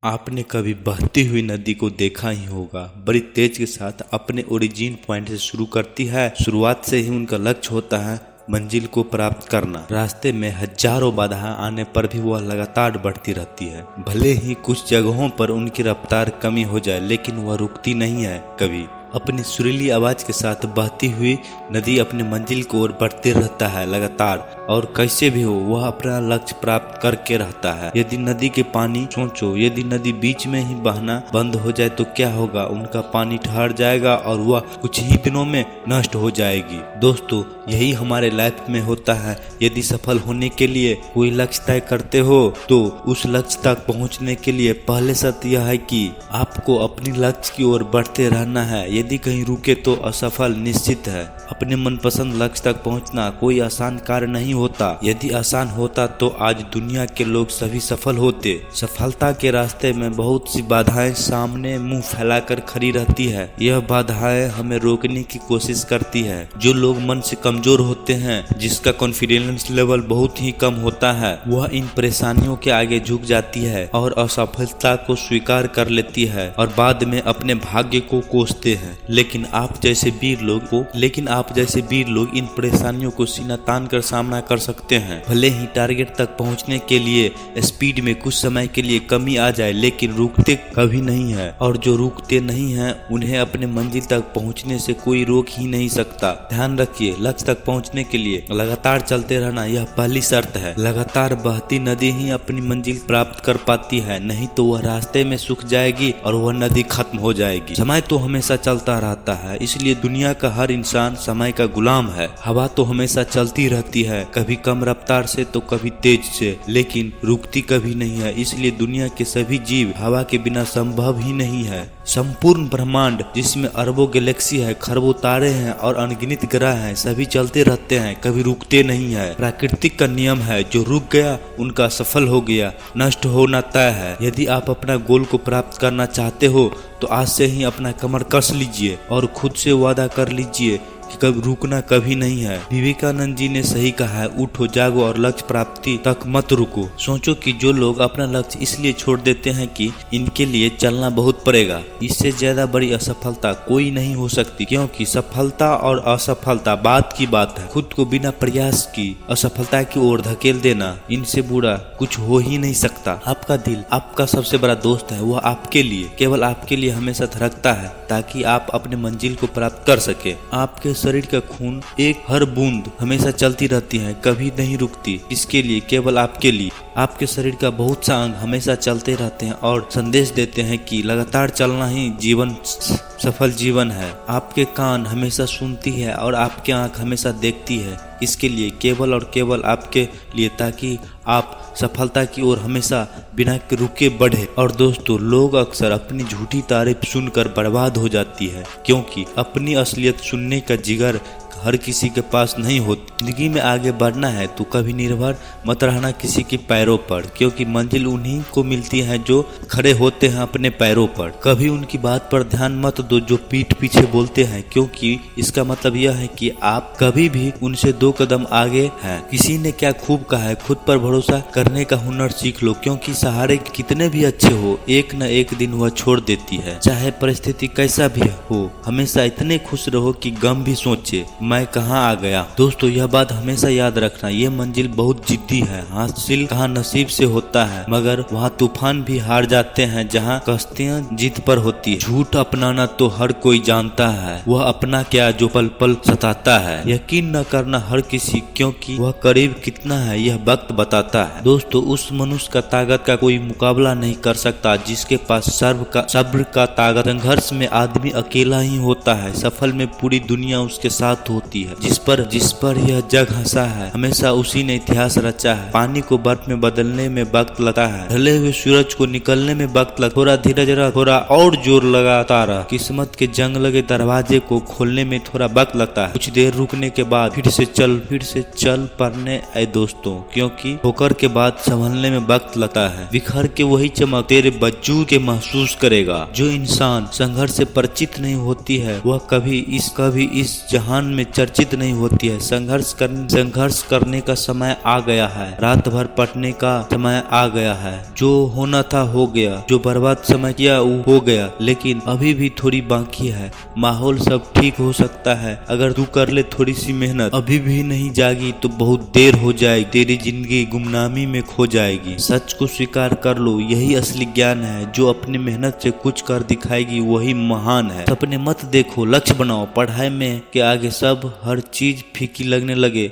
आपने कभी बहती हुई नदी को देखा ही होगा। बड़ी तेज के साथ अपने ओरिजिन पॉइंट से शुरू करती है। शुरुआत से ही उनका लक्ष्य होता है मंजिल को प्राप्त करना। रास्ते में हजारों बाधाएं आने पर भी वह लगातार बढ़ती रहती है। भले ही कुछ जगहों पर उनकी रफ्तार कमी हो जाए, लेकिन वह रुकती नहीं है कभी। अपनी सुरीली आवाज के साथ बहती हुई नदी अपनी मंजिल की ओर बढ़ते रहता है लगातार, और कैसे भी हो वह अपना लक्ष्य प्राप्त करके रहता है। यदि नदी के पानी सोचो, यदि नदी बीच में ही बहना बंद हो जाए तो क्या होगा? उनका पानी ठहर जाएगा और वह कुछ ही दिनों में नष्ट हो जाएगी। दोस्तों, यही हमारे लाइफ में होता है। यदि सफल होने के लिए कोई लक्ष्य तय करते हो तो उस लक्ष्य तक पहुंचने के लिए पहले शर्त यह है कि आपको अपनी लक्ष्य की ओर बढ़ते रहना है। यदि कहीं रुके तो असफल निश्चित है। अपने मनपसंद लक्ष्य तक पहुंचना कोई आसान कार्य नहीं होता। यदि आसान होता तो आज दुनिया के लोग सभी सफल होते। सफलता के रास्ते में बहुत सी बाधाएं सामने मुंह फैलाकर खड़ी रहती है। यह बाधाएं हमें रोकने की कोशिश करती है। जो लोग मन से कमजोर होते हैं, जिसका कॉन्फिडेंस लेवल बहुत ही कम होता है, वह इन परेशानियों के आगे झुक जाती है और असफलता को स्वीकार कर लेती है और बाद में अपने भाग्य को कोसते हैं। लेकिन आप जैसे वीर लोग इन परेशानियों को सीना तान कर सामना कर सकते हैं। भले ही टारगेट तक पहुंचने के लिए स्पीड में कुछ समय के लिए कमी आ जाए, लेकिन रुकते कभी नहीं है। और जो रुकते नहीं हैं, उन्हें अपने मंजिल तक पहुंचने से कोई रोक ही नहीं सकता। ध्यान रखिए, लक्ष्य तक पहुंचने के लिए लगातार चलते रहना यह पहली शर्त है। लगातार बहती नदी ही अपनी मंजिल प्राप्त कर पाती है, नहीं तो वह रास्ते में सूख जाएगी और वह नदी खत्म हो जाएगी। समय तो हमेशा चलता रहता है, इसलिए दुनिया का हर इंसान समय का गुलाम है। हवा तो हमेशा चलती रहती है, कभी कम रफ्तार से तो कभी तेज से, लेकिन रुकती कभी नहीं है। इसलिए दुनिया के सभी जीव हवा के बिना संभव ही नहीं है। संपूर्ण ब्रह्मांड, जिसमें अरबों गैलेक्सी है, खरबों तारे हैं और अनगिनत ग्रह हैं, सभी चलते रहते हैं, कभी रुकते नहीं है। प्राकृतिक का नियम है, जो रुक गया उनका सफल हो गया, नष्ट होना तय है। यदि आप अपना गोल को प्राप्त करना चाहते हो तो आज से ही अपना कमर कस लीजिए और खुद से वादा कर लीजिए कि कभी रुकना कभी नहीं है। विवेकानंद जी ने सही कहा है, उठो जागो और लक्ष्य प्राप्ति तक मत रुको। सोचो कि जो लोग अपना लक्ष्य इसलिए छोड़ देते हैं कि इनके लिए चलना बहुत पड़ेगा, इससे ज्यादा बड़ी असफलता कोई नहीं हो सकती। क्योंकि सफलता और असफलता बात की बात है। खुद को बिना प्रयास की असफलता की ओर धकेल देना, इनसे बुरा कुछ हो ही नहीं सकता। आपका दिल आपका सबसे बड़ा दोस्त है। वह आपके लिए, केवल आपके लिए हमेशा धड़कता है ताकि आप अपने मंजिल को प्राप्त कर सके। आपके शरीर का खून एक हर बूंद हमेशा चलती रहती है, कभी नहीं रुकती। इसके लिए, केवल आपके लिए। आपके शरीर का बहुत सा अंग हमेशा चलते रहते हैं और संदेश देते हैं कि लगातार चलना ही जीवन सफल जीवन है। आपके कान हमेशा सुनती है और आपकी आंख हमेशा देखती है। इसके लिए, केवल और केवल आपके लिए, ताकि आप सफलता की ओर हमेशा बिना रुके बढ़े। और दोस्तों, लोग अक्सर अपनी झूठी तारीफ सुनकर बर्बाद हो जाती है, क्योंकि अपनी असलियत सुनने का जिगर हर किसी के पास नहीं होती। जिंदगी में आगे बढ़ना है तो कभी निर्भर मत रहना किसी के पैरों पर, क्योंकि मंजिल उन्हीं को मिलती है जो खड़े होते हैं अपने पैरों पर। कभी उनकी बात पर ध्यान मत दो जो पीठ पीछे बोलते हैं, क्योंकि इसका मतलब यह है कि आप कभी भी उनसे 2 कदम आगे हैं। किसी ने क्या खूब कहा है, खुद पर भरोसा करने का हुनर सीख लो, क्योंकि सहारे कितने भी अच्छे हो, एक न एक दिन वह छोड़ देती है। चाहे परिस्थिति कैसा भी हो, हमेशा इतने खुश रहो कि गम भी सोचे मैं कहाँ आ गया। दोस्तों, यह बात हमेशा याद रखना, ये मंजिल बहुत जिद्दी है। हासिल कहाँ नसीब से होता है, मगर वहाँ तूफान भी हार जाते हैं जहाँ कश्तियाँ जीत पर होती है। झूठ अपनाना तो हर कोई जानता है, वह अपना क्या जो पल पल सताता है। यकीन न करना हर किसी, क्योंकि वह करीब कितना है यह वक्त बताता है। दोस्तों, उस मनुष्य का ताकत का कोई मुकाबला नहीं कर सकता जिसके पास सब्र का ताकत। संघर्ष में आदमी अकेला ही होता है, सफल में पूरी दुनिया उसके साथ होती है। जिस पर यह जग हंसा है, हमेशा उसी ने इतिहास रचा है। पानी को बर्फ में बदलने में वक्त लगता है, ढले हुए सूरज को निकलने में वक्त लगता है। थोड़ा धीरज रहा, थोड़ा और जोर लगाता रहा। किस्मत के जंग लगे दरवाजे को खोलने में थोड़ा वक्त लगता है। कुछ देर रुकने के बाद फिर से चल पड़ने आए दोस्तों, क्योंकि ठोकर के बाद संभलने में वक्त लगता है। बिखर के वही चमक तेरे वजूद के महसूस करेगा। जो इंसान संघर्ष से परिचित नहीं होती है, वह कभी इस जहान में चर्चित नहीं होती है। संघर्ष करने का समय आ गया है। रात भर पढ़ने का समय आ गया है। जो होना था हो गया, जो बर्बाद समय किया वो हो गया, लेकिन अभी भी थोड़ी बाकी है। माहौल सब ठीक हो सकता है अगर तू कर ले थोड़ी सी मेहनत। अभी भी नहीं जागी तो बहुत देर हो जाएगी, तेरी जिंदगी गुमनामी में खो जाएगी। सच को स्वीकार कर लो, यही असली ज्ञान है। जो अपनी मेहनत से कुछ कर दिखाएगी वही महान है। सपने मत देखो, लक्ष्य बनाओ। पढ़ाई में के आगे सब हर चीज फीकी लगने लगे